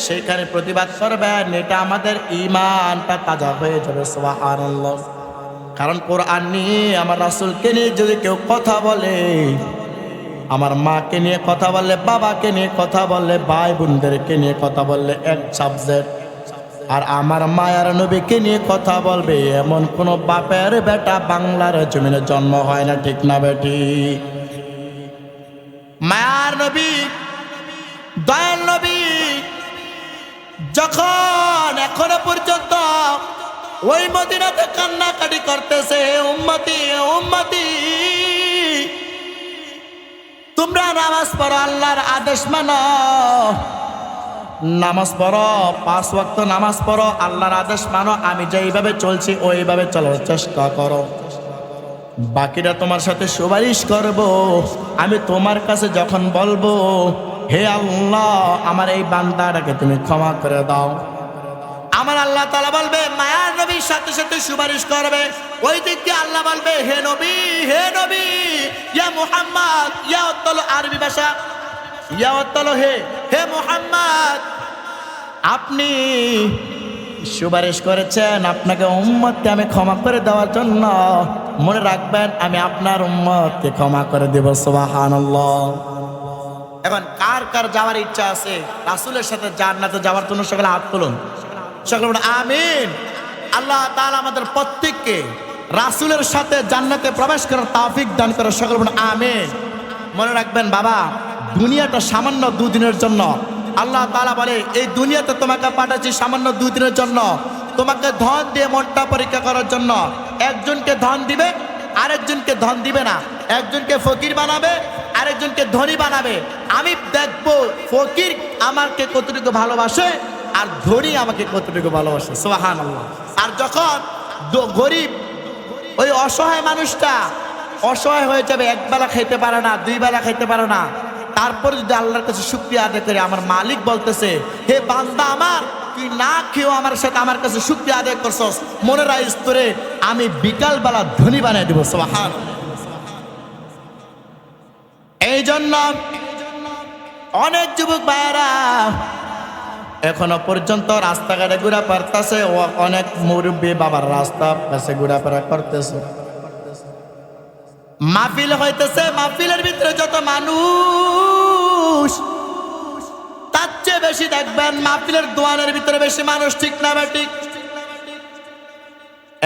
সেখানে প্রতিবাদ করবেন। এটা আমাদের ঈমানটা তাজা হয়ে যাবে। সুবহানাল্লাহ। কারণ কোরআন নিয়ে, আমার রাসূলকে নিয়ে যদি কেউ কথা বলে, আমার মাকে নিয়ে কথা বললে, বাবাকে নিয়ে কথা বললে, ভাই বোনদেরকে নিয়ে কথা বললে এক সাবজেক্ট, আর আমার মায়ার নবীকে নিয়ে কথা বলবে, এমন কোন বাপের বেটা বাংলার জমিনে জন্ম হয় না। ঠিক না বেটি? মায়ার নবী, দয়াল নবী যখন এখনো পর্যন্ত ওই মদিনাতে কান্নাকাটি করতেছে, উম্মতি উম্মতি তোমরা নামাজ পড়ো, আল্লাহর আদেশ মানো, নামাজ পড়ো, 5 ওয়াক্ত নামাজ পড়ো, আল্লাহর আদেশ মানো, আমি যেইভাবে চলছি ওইভাবে চলার চেষ্টা করো, বাকিটা তোমার সাথে সুপারিশ করব। আমি তোমার কাছে যখন বলবো, হে আল্লাহ আমার এই বান্দাটাকে তুমি ক্ষমা করে দাও, আমার আল্লাহ তাআলা বলবে, মায়ার নবীর সাথে সাথে সুপারিশ করবে। ওই দিক দিয়ে আল্লাহ বলবে, হে নবী, হে নবী, ইয়া মুহাম্মদ, ইয়া উত্তল আরবি ভাষা, ইয়া উত্তল, হে হে মুহাম্মদ, আপনি সুপারিশ করেছেন, আপনাকে উম্মতকে আমি ক্ষমা করে দেওয়ার জন্য। মনে রাখবেন, আমি আপনার উম্মতকে ক্ষমা করে দেব। সুবহানাল্লাহ। এখন কার কার যাওয়ার ইচ্ছা আছে রাসূলের সাথে জান্নাতে যাওয়ার জন্য? সকলে হাত তুলুন, সকলে বলুন আমিন। আল্লাহ তাআলা আমাদের প্রত্যেককে রাসূলের সাথে জান্নাতে প্রবেশ করার তৌফিক দান করে। সকলে বলুন আমিন। মনে রাখবেন বাবা, দুনিয়াটা সামান্য 2 দিনের জন্য। আল্লাহ তাআলা বলে, এই দুনিয়াতে তোমাকে পাঠাচ্ছি সামান্য 2 দিনের জন্য, তোমাকে ধন দিয়ে মনটা পরীক্ষা করার জন্য। একজনকে ধন দিবে, আরেকজনকে ধন দিবে না, একজনকে ফকির বানাবে, আরেকজনকে ধনী বানাবে। আমি দেখবো ফকির আমাকে কতটুকু ভালোবাসে আর ধনী আমাকে কতটুকু ভালোবাসে। সুবহানাল্লাহ। আর যখন গরিব, ওই অসহায় মানুষটা অসহায় হয়ে যাবে, একবেলা খাইতে পারে না, 2 বেলা খাইতে পারে না, তারপর যদি আল্লাহর কাছে শুকরিয়া আদায় করে, আমার মালিক বলতেছে, হে বান্দা আমার, তুই না খেয়েও আমার সাথে আমার কাছে শুকরিয়া আদায় করছস, মনে রাখিস তোরে আমি বিকালবেলা ধনী বানিয়ে দেব। সুবহানাল্লাহ। এই জন্য অনেক যুবক ভাইয়েরা এখনো পর্যন্ত রাস্তাঘাটে ঘুরা পারতেছে, অনেক মুরব্বী বাবার রাস্তা কাছে ঘোরাফেরা করতেছে, মাহফিল হইতেছে, মাহফিলের ভিতরে যত মানুষ, তার চেয়ে বেশি দেখবেন মাহফিলের দোয়ানের ভিতরে বেশি মানুষ। ঠিক না বেঠিক?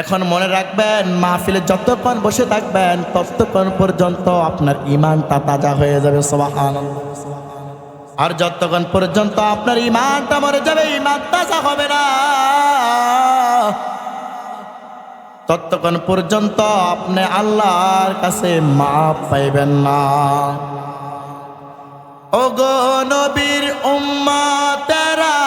এখন মনে রাখবেন, মাহফিলে যতক্ষণ বসে থাকবেন ততক্ষণ পর্যন্ত আপনার ঈমানটা তাজা হয়ে যাবে। সুবহানাল্লাহ। আর যতক্ষণ পর্যন্ত আপনার ঈমানটা মরে যাবে, ঈমান তাজা হবে না, ততক্ষণ পর্যন্ত আপনি আল্লাহর কাছে মাফ পাইবেন না। ওগো নবীর উম্মতেরা,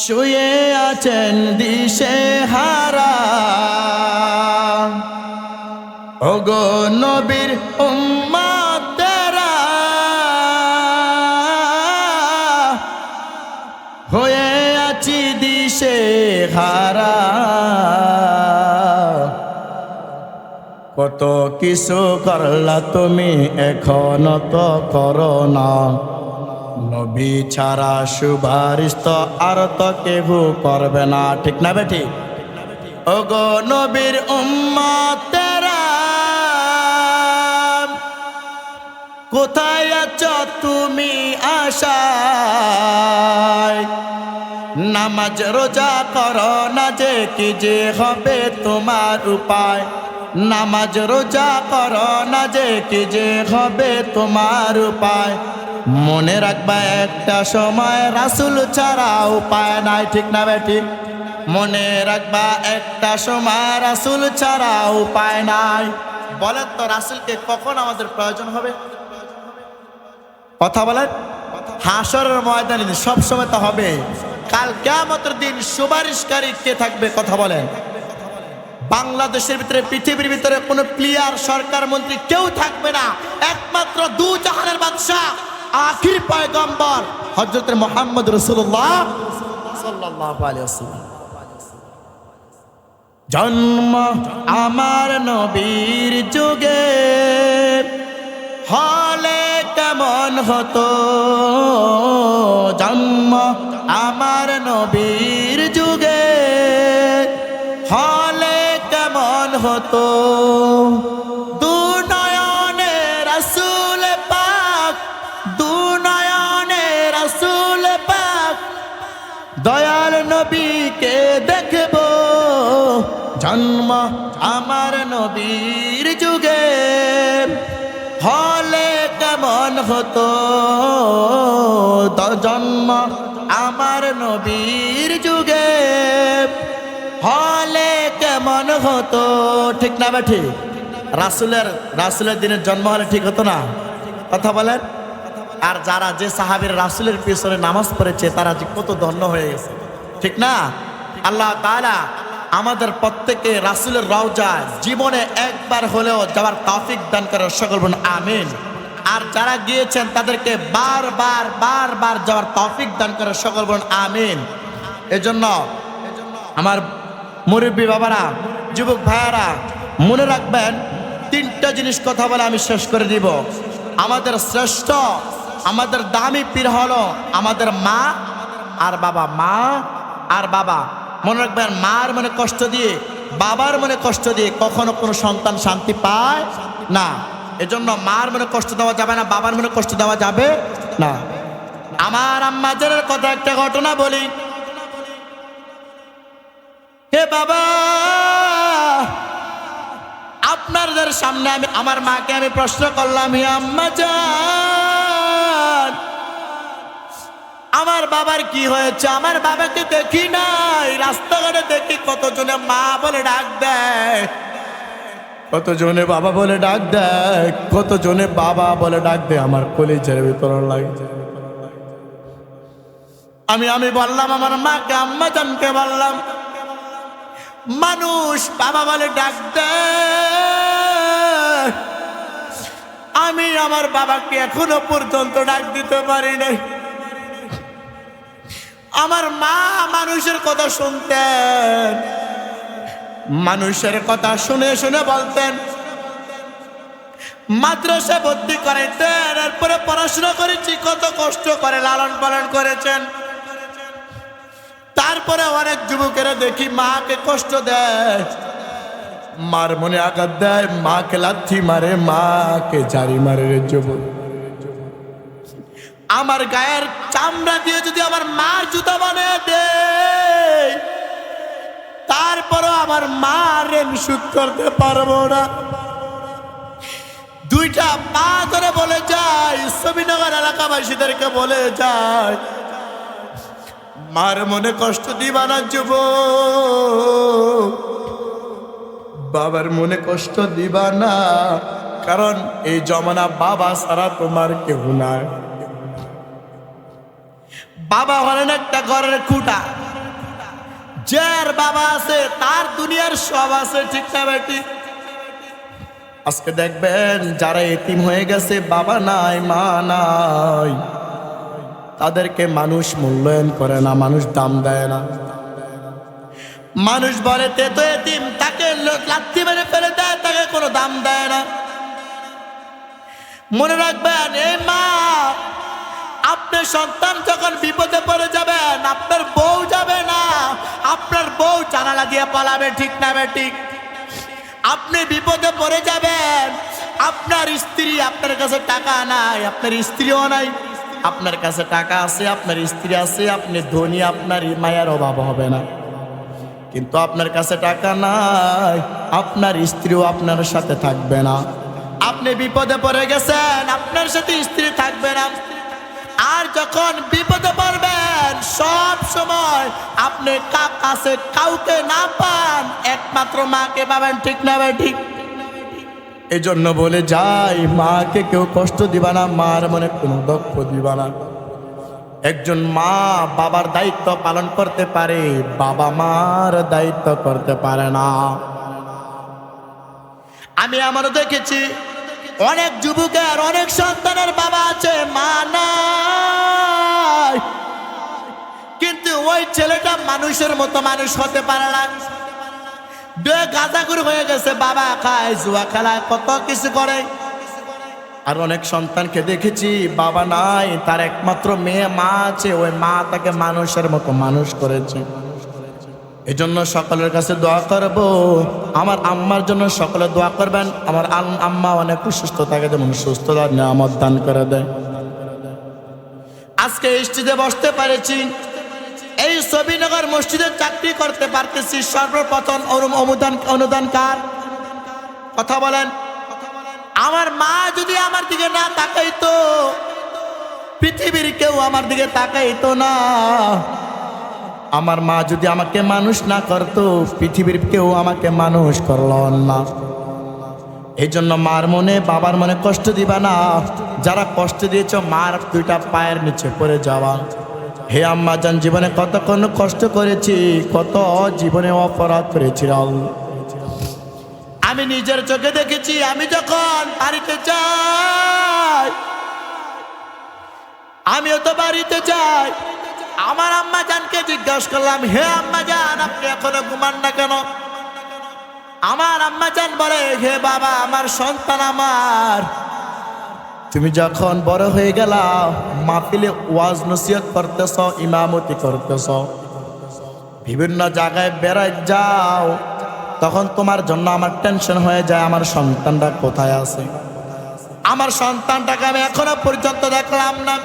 শুয়ে আছেন দিশে হারা, ওগো নবীর উম্মতেরা, হয়ে আছি দিশে হারা, কত কিছু করলা তুমি এখনো তো করো না, নবী ছাড়া সুপারিশ তো আর তো কেউ করবে না। ঠিক না বেটি? ওগো নবীর উম্মতেরা, কোথায় আছো তুমি আশায়, নামাজ রোজা করো না যে কি যে হবে তোমার উপায়, নামাজ রোজা করো না যে কি যে হবে তোমার উপায়। মনে রাখবা একটা সময় রাসূল ছাড়া উপায় নাই, ঠিক না বেঠিক? মনে রাখবা একটা সময় রাসূল ছাড়া উপায় নাই। বলেন তো রাসূলকে কখন আমাদের প্রয়োজন হবে? কথা বলেন। হাসরের ময়দানে সব সময় তো হবে। কাল কিয়ামতের দিন সুপারিশকারী কে থাকবে? কথা বলেন। বাংলাদেশের ভিতরে, পৃথিবীর ভিতরে কোনো প্লেয়ার, সরকার, মন্ত্রী কেউ থাকবে না। একমাত্র দু জাহানের বাদশা, আখির পয়গম্বর হযরত মুহাম্মদ রাসূলুল্লাহ সাল্লাল্লাহু আলাইহি ওয়াসাল্লাম। জন্ম আমার নবীর যুগে হলে কেমন হতো, জন্ম আমার নবীর যুগে হলে কেমন হতো। দুনয়নে রাসূল পাক, দুনয়নে রাসূল পাক, দয়াল নবীকে দেখব। জন্ম আমার নবীর যুগে হলে কেমন হতো, জন্ম আমার নবীর যুগে হলে কেমন হতো, ঠিক না বা ঠিক? রাসূলের দিনের জন্ম হলে ঠিক হতো না? কথা বলেন। আর যারা যে সাহাবীর রাসূলের পিছনে নামাজ পড়েছে তারা যে কত ধন্য হয়ে গেছে, ঠিক না? আল্লাহ তাআলা আমাদের প্রত্যেককে রাসূলের রওজায় জীবনে একবার হলেও যাওয়ার তৌফিক দান করার সকল বলুন আমিন। আর যারা গিয়েছেন তাদেরকে বারবার বারবার যাওয়ার তৌফিক দান করার সকল বলুন আমিন। এজন্য আমার মুরব্বী বাবারা, যুবক ভাইয়ারা, মনে রাখবেন তিনটা জিনিস কথা বলে আমি শেষ করে দিব। আমাদের শ্রেষ্ঠ, আমাদের দামি পীর হলো আমাদের মা আর বাবা। মা আর বাবা, মনে রাখবেন মার মনে কষ্ট দিয়ে, বাবার মনে কষ্ট দিয়ে কখনো কোনো সন্তান শান্তি পায় না। এজন্য মার মনে কষ্ট দেওয়া যাবে না, বাবার মনে কষ্ট দেওয়া যাবে না। আমার আম্মাজানের কথা একটা ঘটনা বলি। হে বাবা, আপনাদের সামনে আমি আমার মাকে আমি প্রশ্ন করলাম, হে আম্মাজান, আমার বাবার কি হয়েছে? আমার বাবাকে দেখি নাই, রাস্তাঘাটে দেখি কতজনে মা বলে ডাক দেয়, কতজনে বাবা বলে ডাক দেয়, কতজনে বাবা বলে ডাক দেয়। আমার কলিজার ভিতর লাগছে। আমি বললাম আমার মাকে, আম্মাজানকে বললাম, মানুষ বাবা বলে ডাক দেয়, আমি আমার বাবাকে এখনো পর্যন্ত ডাক দিতে পারি নাই। আমার মা মানুষের কথা শুনতেন, মানুষের কথা শুনে শুনে বলতেন, মাদ্রাসা ভর্তি করাইতেন, এরপরে পড়াশোনা করেছি, কত কষ্ট করে লালন পালন করেছেন। তারপরে অনেক যুবকেরা দেখি মাকে কষ্ট দেয়, মার মনে আঘাত দেয়, মাকে লাথি মারে, মাকে জারি মারে। রে যুবক, আমার গায়ের চামড়া দিয়ে যদি আমার মার জুতা বানিয়ে দেয়, তারপরও আমার মা ঋণ শোধ করতে পারবো না। দুইটা পা ধরে বলে যায়, শ্রীনগর এলাকাবাসীদেরকে বলে যায়, মার মনে কষ্ট দিবা না যুবক, বাবার মনে কষ্ট দিবা না, কারণ এই জমানা বাবা ছাড়া তোমার কেউ নাই। বাবা হলেন একটা ঘরের খুঁটা, যার বাবা আছে তার দুনিয়ার সব আছে, ঠিক না বেটি? আজকে দেখবেন যারা এতিম হয়ে গেছে, বাবা নাই মা নাই, তাদেরকে মানুষ মূল্যায়ন করে না, মানুষ দাম দেয় না। মানুষ বলে তে তো এতিম, তাকে লাথি মেরে ফেলে দেয়, তাকে কোনো দাম দেয় না। মনে রাখবেন, এই মা, আপনার সন্তান যখন বিপদে পড়ে যাবেন, আপনার বউ যাবে না, আপনার বউ জানালা দিয়ে পালাবে, ঠিক না বেঠিক? আপনি বিপদে পড়ে যাবেন, আপনার স্ত্রী, আপনার কাছে টাকা নাই, আপনার স্ত্রীও নাই, আপনার কাছে টাকা আছে, আপনার স্ত্রী আছে, আপনি ধনী, আপনার মায়ের অভাব হবে না। কিন্তু আপনার কাছে টাকা নাই, আপনার স্ত্রীও আপনার সাথে থাকবে না। আপনি বিপদে পড়ে গেছেন, আপনার সাথে স্ত্রী থাকবে না। আর যখন বিপদে পড়বেন সব সময় আপনি কাছে কাউকে না পান, একমাত্র মাকে পাবেন। ঠিক না ভাই? ঠিক। এই জন্য বলে যাই, মাকে কেউ কষ্ট দিবা না, মার মনে কোনো দুঃখ দিবা না। একজন মা বাবার দায়িত্ব পালন করতে পারে, বাবা মার দায়িত্ব করতে পারে না। আমি আমারও দেখেছি অনেক যুবকের, অনেক সন্তানের বাবা আছে, মা নাই, কিন্তু ওই ছেলেটা মানুষের মতো মানুষ হতে পারে না। গাঁজাখুর হয়ে গেছে, বাবা খায়, জুয়া খেলায়, কত কিছু করে। আর অনেক সন্তানকে দেখেছি বাবা নাই, তার একমাত্র মেয়ে মা আছে, ওই মা তাকে মানুষের মতো মানুষ করেছে। এজন্য সকলের কাছে দোয়া করব, আমার আম্মার জন্য সকলে দোয়া করবেন। আমার আম্মা অনেক সুস্থ থাকে, যেমন সুস্থতার নিয়ামত দান করে দেয়। আজকে স্টেজে বসতে পারেছি, এই সবিনগর মসজিদে চাকরি করতে পারতেছি, সর্বপ্রথম অনুদান কার? কথা বলেন। আমার মা যদি আমার দিকে না তাকাইতো, পৃথিবীর কেউ আমার দিকে তাকাইতো না। আমার মা যদি আমাকে মানুষ না করতো, পৃথিবীর কেউ আমাকে মানুষ করলো না। এই জন্য মার মনে, বাবার মনে কষ্ট দিবা না। যারা কষ্ট দিয়েছ, মার দুইটা পায়ের নিচে পড়ে যাওয়া। হে আম্মা জান, জীবনে কতক্ষণ কষ্ট করেছি, কত জীবনে অপরাধ করেছি। আমি নিজের চোখে দেখেছি, আমি যখন বাড়িতে যাই, আমিও তো বাড়িতে যাই, আমার আম্মা জানকে জিজ্ঞাসা করলাম, হে আম্মা জান, আপনি এখনো ঘুমান না কেন? আমার আম্মা জান বলে, হে বাবা, আমার সন্তান আমার, তুমি যখন বড় হয়ে গেলা, মাহফিলে ওয়াজ নসিহত করতেছ, ইমামতি করতেছ, বিভিন্ন জায়গায় বেড়াই যাও, তখন তোমার জন্য আমার টেনশন হয়ে যায়, আমার সন্তানটা কোথায় আছে। আমার সন্তানটাকে আমি এখনো পর্যন্ত দেখলাম না।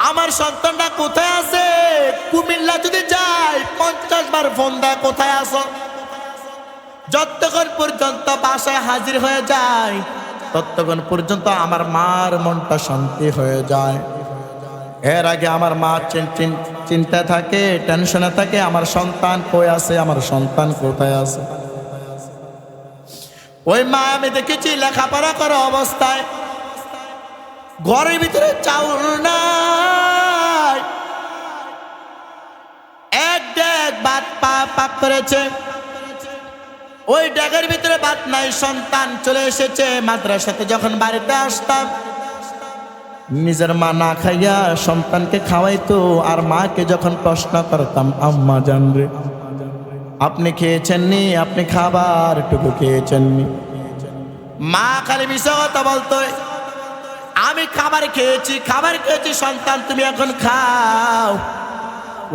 আমার সন্তানটা কোথায় আছে? কুমিল্লা যদি যাই 50 বার ফোন দেয়, কোথায় আছো? যতক্ষণ পর্যন্ত বাসায় হাজির হয়ে যায়, ততক্ষণ পর্যন্ত আমার মার মনটা শান্তি হয়ে যায়। এর আগে আমার মা চিন্তায় থাকে, টেনশনে থাকে, আমার সন্তান কই আছে, আমার সন্তান কোথায় আছে। ওই মা আমি দেখেছি লেখাপড়া করা অবস্থায় ঘরের ভিতরে চাউল নাই, এক ডেক ভাত পাক করেছে, ওই ডেকের ভিতরে ভাত নাই। সন্তান চলে এসেছে মাদ্রাসাতে, যখন বাড়িতে আসতাম নিজের মা না খাইয়া সন্তানকে খাওয়াইতো। আর মাকে যখন প্রশ্ন করতাম, আম্মা জান রে, আপনি খেয়েছেননি? আপনি খাবার টুকু খেয়েছেননি? মা খালি মিশা কথা বলতো, আমি খাবার খেয়েছি, খাবার খেয়েছি। সন্তান তুমি এখন খাও।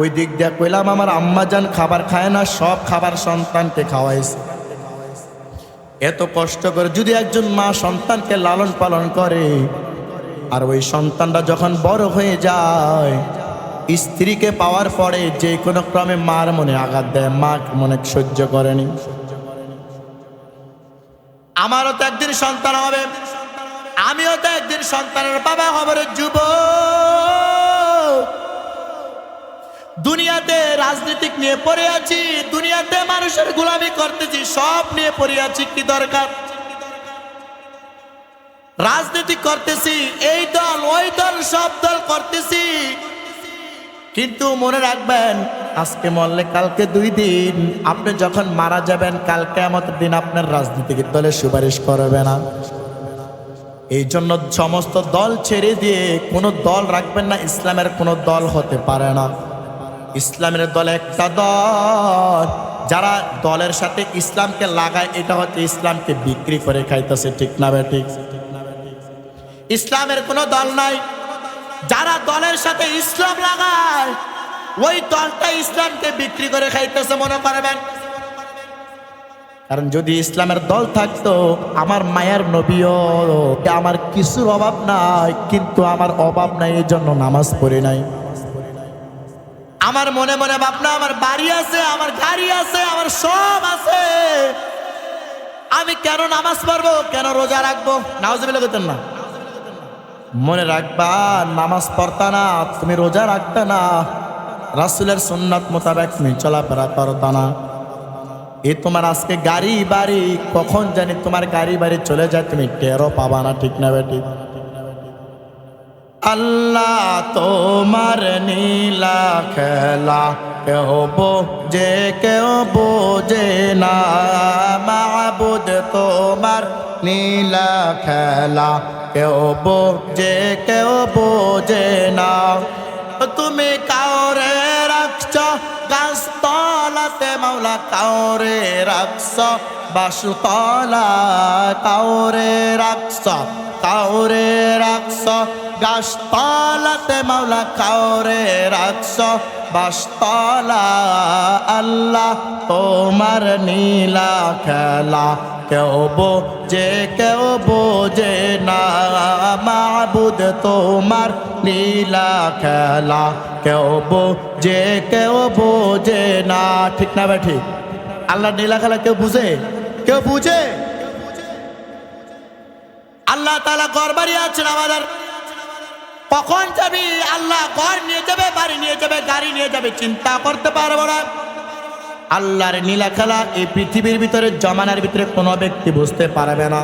ওই দিক দিয়ে কইলাম, আমার আম্মা জান খাবার খায় না, সব খাবার সন্তানকে খাওয়াইছে। এত কষ্ট করে যদি একজন মা সন্তানকে লালন পালন করে, আর ওই সন্তানটা যখন বড় হয়ে যায়, স্ত্রীকে পাওয়ার পরে যে কোনো ক্রমে মার মনে আঘাত দেয়, মা মনে সহ্য করেনি। আমারও তো একদিন সন্তান হবে, আমিও তো একদিন সন্তানের বাবা হব। যুব দুনিয়াতে রাজনীতিক নিয়ে পড়ে আছি, দুনিয়াতে মানুষের গোলামি করতেছি, সব নিয়ে পড়ে আছি। কি দরকার? রাজনীতি করতেছি, এই দল ওই দল, সব দল করতেছি, কিন্তু মনে রাখবেন, আজকে মরলে কালকে 2 দিন। আপনি যখন মারা যাবেন, কালকে কিয়ামতের দিন আপনার রাজনীতিক দলে সুপারিশ করবে না। এই জন্য সমস্ত দল ছেড়ে দিয়ে কোনো দল রাখবেন না। ইসলামের কোনো দল হতে পারে না। ইসলামের দল একটা দল, যারা দলের সাথে ইসলামকে লাগায়, এটা হচ্ছে ইসলামকে বিক্রি করে খাইতেছে। ঠিক না বেঠিক? ইসলামের কোনো দল নাই। যারা দলের সাথে ইসলাম লাগায়, ওই দলটা ইসলামকে বিক্রি করে খাইতেছে, মনে করবেন। কারণ যদি ইসলামের দল থাকতো আমার মায়ের নবীও আমার কিছুর অভাব নাই, কিন্তু আমার অভাব নাই, এই জন্য নামাজ পড়ি নাই। আমার মনে মনে ভাবনা আমার বাড়ি আছে, আমার গাড়ি আছে, আমার সব আছে, আমি কেন নামাজ পড়বো, কেন রোজা রাখবো? নাউজুবিল্লাহ করতেন না। মনে রাখবা, নামাজ পড়তা না, তুমি রোজা রাখতা না, রাসূলের সুন্নাত মোতাবেক তুমি চলাফেরা করতা না, তোমার আজকে গাড়ি বাড়ি কখন জানি তোমার গাড়ি বাড়ি চলে যায়, তুমি টেরও পাবা না। ঠিক না বেটি? আল্লাহ তোমার নীলা খেলা কেউ বোঝে কেউ বোঝে না, মাবুদ তোমার নীলা খেলা কেউ বোঝে কেউ বোঝে না। তুমি কাউরে রাখছ গাছতলাতে মাওলা, কাউরে রাখছ বাসুতলা, কাউরে রাখছ কাউরে রাখছ গাছতলাতে মাওলা, কাউরে রাখছ বাসতলা। আল্লাহ তোমার নীলা খেলা কেউ বোঝে কেউ বোঝে না, মাবুদ তোমার নীলা খেলা কেউ বোঝে কেউ বোঝে না। ঠিক না ভাই? ঠিক। আল্লাহ নীলা খেলা কেউ বুঝে? কেউ বুঝে? আল্লাহ তাআলা ঘর বাড়ি আছেন আমাদের, কখন যাবি? আল্লাহ ঘর নিয়ে যাবে, বাড়ি নিয়ে যাবে, গাড়ি নিয়ে যাবে, চিন্তা করতে পারবো না। আল্লাহর নীলা খেলা এই পৃথিবীর ভিতরে, জমানার ভিতরে কোনো ব্যক্তি বুঝতে পারবে না।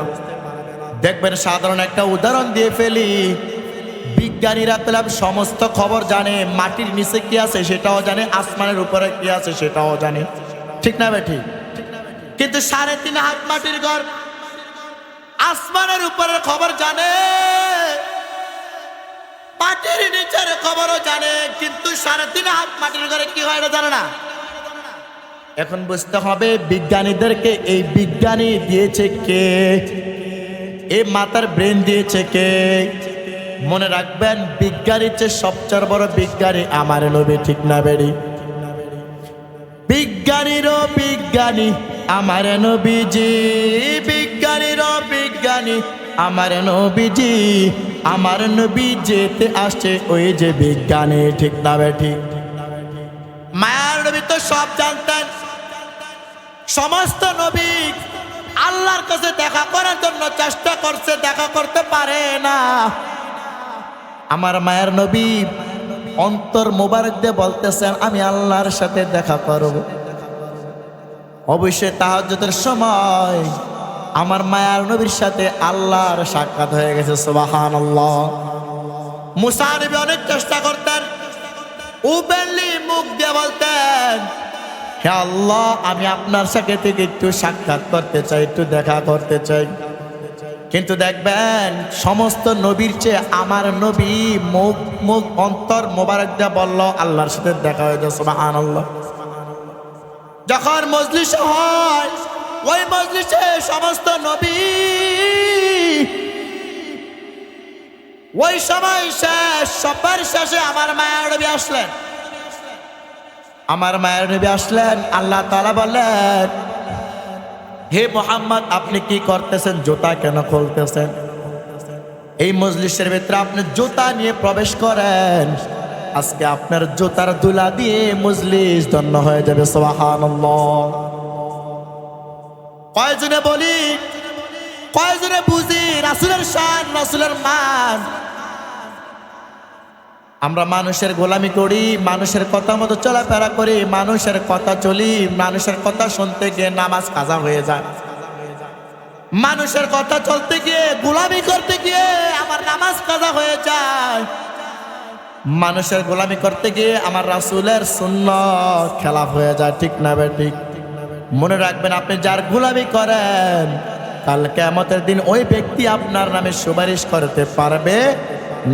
দেখবেন, সাধারণ একটা উদাহরণ দিয়ে ফেলি, বিজ্ঞানীরা পেলাম সমস্ত খবর জানে, মাটির নিচে কি আছে সেটাও জানে, আসমানের উপরে কি আছে সেটাও জানে। ঠিক না বেঠি? কিন্তু 3.5 হাত মাটির ঘর, আসমানের উপরের খবর জানে, মাটির নিচের খবরও জানে, কিন্তু 3.5 হাত মাটির ঘরে কি হয় এটা জানে না। এখন বুঝতে হবে বিজ্ঞানীদেরকে এই বিজ্ঞানী দিয়েছে কে, এই মাথার ব্রেন দিয়েছে কে? মনে রাখবেন, বিজ্ঞানীর চেয়ে সবচেয়ে বড় বিজ্ঞানী আমার নবী। ঠিক না বেড়ি? বিজ্ঞানীরও বিজ্ঞানী আমার নবীজি, বিজ্ঞানীরও বিজ্ঞানী আমার নবীজি, আমার নবী যেতে আসছে ওই যে বিজ্ঞানী। ঠিক না বেঠি? মায়ার নবী তো সব জানতেন। সমস্ত নবী আল্লাহর কাছে দেখা করার জন্য চেষ্টা করছে, দেখা করতে পারে না। আমার মায়ের নবী অন্তর মোবারক দিয়ে বলতেছেন, আমি আল্লাহর সাথে দেখা করব। অবশ্যই তাহাজ্জুদের সময় আমার মায়ার নবীর সাথে আল্লাহর সাক্ষাৎ হয়ে গেছে। সুবহানাল্লাহ। মুসা নবী অনেক চেষ্টা করতেন, ওপেনলি মুখ দিয়ে বলতেন, হে আল্লাহ, আমি আপনার সাথে থেকে একটু সাক্ষাৎ করতে চাই, একটু দেখা করতে চাই। কিন্তু দেখবেন, সমস্ত নবীর চেয়ে আমার নবী মুখ মুখ অন্তর মোবারক দিয়ে বলল, আল্লাহর সাথে দেখা হয়ে যায়। সুবহানাল্লাহ। যখন মজলিস হয়, ওই মজলিসে সমস্ত নবী, ওই সময় শেষ, সবার শেষে আমার মায়ের নবী আসলেন। আমার মায়ের নবী আসলেন, আল্লাহ তাআলা বললেন, হে মুহাম্মদ, আপনি কি করতেছেন? জুতা কেন খুলতেছেন? এই মজলিসের ভিতরে আপনি জুতা নিয়ে প্রবেশ করেন, আজকে আপনার জুতার দুলা দিয়ে মজলিস ধন্য হয়ে যাবে। সুবহানাল্লাহ। কয়জনে বলি, কয়জনে বুঝি রাসূলের শান, রাসূলের মান? আমরা মানুষের গোলামি করি, মানুষের কথা মতো চলাফেরা করি, মানুষের কথা চলি, মানুষের কথা শুনতে গিয়ে নামাজ কাজা হয়ে যায়। মানুষের কথা চলতে গিয়ে, গোলামি করতে গিয়ে আমার নামাজ কাজা হয়ে যায়। মানুষের গোলামি করতে গিয়ে আমার রাসূলের সুন্নাত খেলাফ হয়ে যায়। ঠিক না বেঠিক? মনে রাখবেন, আপনি যার গোলামি করেন, কাল কিয়ামতের দিন ওই ব্যক্তি আপনার নামে সুপারিশ করতে পারবে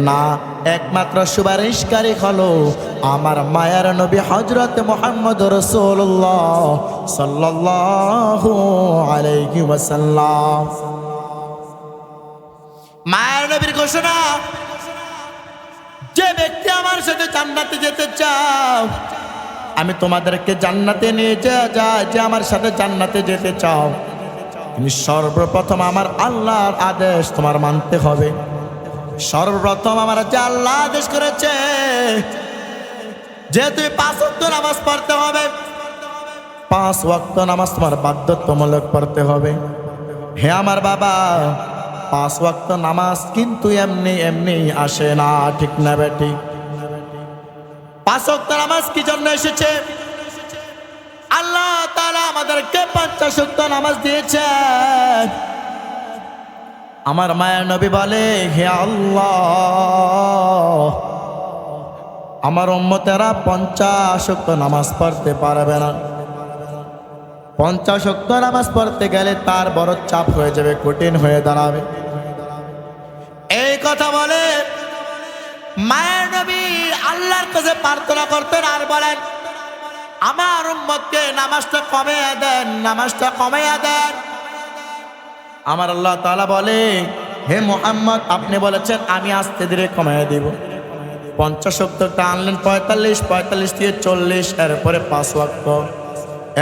না। একমাত্র সুপারিশকারী হলো আমার মায়ার নবী হযরত মুহাম্মদ রাসূলুল্লাহ সাল্লাল্লাহু আলাইহি ওয়াসাল্লাম। মায়ার নবীর ঘোষণা, যে ব্যক্তি আমার সাথে জান্নাতে যেতে চাও, আমি তোমাদেরকে জান্নাতে নিয়ে যে আমার সাথে জান্নাতে যেতে চাও, তুমি সর্বপ্রথম আমার আল্লাহর আদেশ তোমার মানতে হবে। সর্বপ্রথম আমার যে আল্লাহ আদেশ করেছে যে তুমি 5 ওয়াক্ত নামাজ পড়তে হবে, 5 ওয়াক্ত নামাজ তোমার বাধ্যতামূলক পড়তে হবে। হে আমার বাবা, 5 ওয়াক্ত নামাজ কিন্তু এমনি এমনি আসে না, ঠিক না বেটি? 5 ওয়াক্ত নামাজ কি জন্য এসেছে? আল্লাহ তাআলা আমাদেরকে 50 ওয়াক্ত নামাজ দিয়েছেন। আমার মায়ের নবী বলে, হে আল্লাহ, আমার উম্মতেরা 50 ওয়াক্ত নামাজ পড়তে পারবে না। 50 ওয়াক্ত নামাজ পড়তে গেলে তার বড় চাপ হয়ে যাবে, কঠিন হয়ে দাঁড়াবে। এই কথা বলে মায়ের নবী আল্লাহর কাছে প্রার্থনা করতেন আর বলেন, আমার উম্মতকে নামাজটা কমিয়ে দেন, নামাজটা কমিয়ে দেন। আমার আল্লাহ তাআলা বলে, হে মুহাম্মদ, আপনি বলেছেন আমি আস্তে ধীরে কমিয়ে দিব। 50 ওয়াক্তটা আনলেন 45, 45 থেকে 40, এরপরে 5 ওয়াক্ত।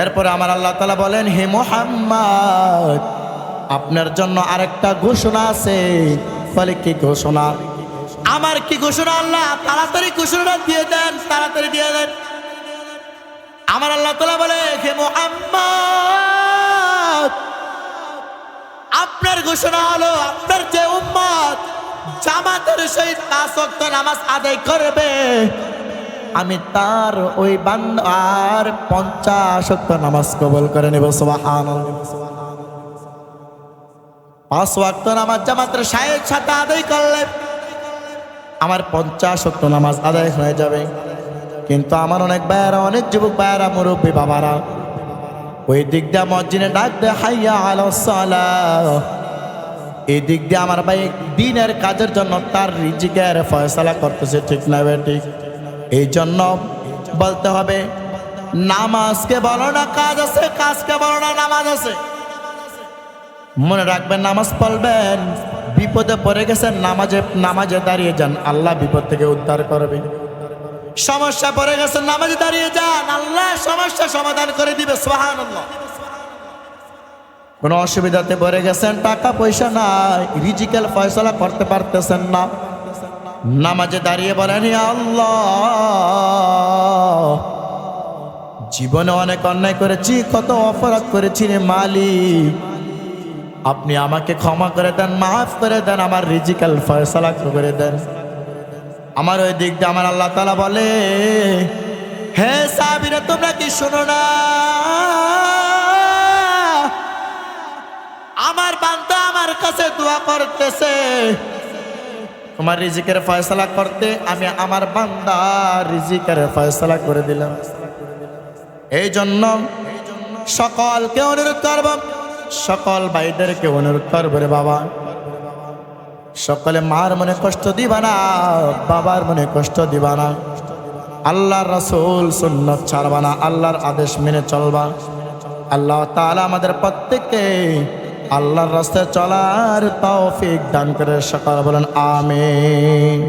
এরপরে আমার আল্লাহ তাআলা বলেন, হে মুহাম্মদ, আপনার জন্য আরেকটা ঘোষণা আছে। বলে, কি ঘোষণা? আমার কি ঘোষণা? আল্লাহ তাড়াতাড়ি ঘোষণা দিয়ে দেন, তাড়াতাড়ি দিয়ে দেন। আমার আল্লাহ তাআলা বলে, হে মুহাম্মদ, আপনার ঘোষণা হলো আপনার যে উম্মত জামাতের সহিত 5 ওয়াক্ত নামাজ আদায় করবে, আমি তার ওই বান্দার 50 ওয়াক্ত নামাজ কবুল করে নেব। সুবহানাল্লাহ। 5 ওয়াক্ত নামাজ জামাতের সাথে আদায় করলে আমার 50 ওয়াক্ত নামাজ আদায় হয়ে যাবে। কিন্তু আমার অনেক ভাইয়েরা, অনেক যুবক ভাইয়েরা, মুরব্বী বাবারা ওই দিক দিয়ে মসজিদে ডাক দেয় হাইয়া আলাস সালাহ, এই দিক দিয়ে আমার ভাই দিনের কাজের জন্য তার রিজিকের ফয়সালা করতেছে, ঠিক না বেঠিক? এই জন্য বলতে হবে, নামাজকে বলো না কাজ আছে, কাজকে বলো না নামাজ আছে। মনে রাখবেন, নামাজ পড়বেন, বিপদে পড়ে গেছেন, নামাজে দাঁড়িয়ে যান, আল্লাহ বিপদ থেকে উদ্ধার করবে। সমস্যা পড়ে গেছেন, নামাজে দাঁড়িয়ে যান, আল্লাহ সমস্যা সমাধান করে দিবে। সুবহানাল্লাহ। কোন অসুবিধাতে পড়ে গেছেন, টাকা পয়সা নাই, রিজিকের ফয়সালা করতে পারতেছেন না, নামাজে দাঁড়িয়ে বলেন, হে আল্লাহ, জীবনে অনেক অন্যায় করেছি, কত অপরাধ করেছি রে মালিক, আপনি আমাকে ক্ষমা করে দেন, মাফ করে দেন, আমার রিজিকের ফয়সালা করে দেন। আমার ওই দিক দিয়ে আমার আল্লাহ তাআলা বলে, হে সাহাবীরা, তোমরা কি শোনো না? আমার বান্দা আমার কাছে দোয়া করতেছে তোমার রিজিকের ফয়সালা করতে, আমি আমার বান্দা রিজিকের ফয়সালা করে দিলাম। এই জন্য সকলকে অনুরোধ করব, সকল ভাইদেরকে অনুরোধ করবো, রে বাবা, সকলে মার মনে কষ্ট দিবা না, বাবার মনে কষ্ট দিবা না, আল্লাহর রাসূল সুন্নাত ছাড়বা না, আল্লাহর আদেশ মেনে চলবা। আল্লাহ তাআলা আমাদের প্রত্যেককে আল্লাহর রাস্তায় চলার তৌফিক দান করে। সকলে বলেন আমিন।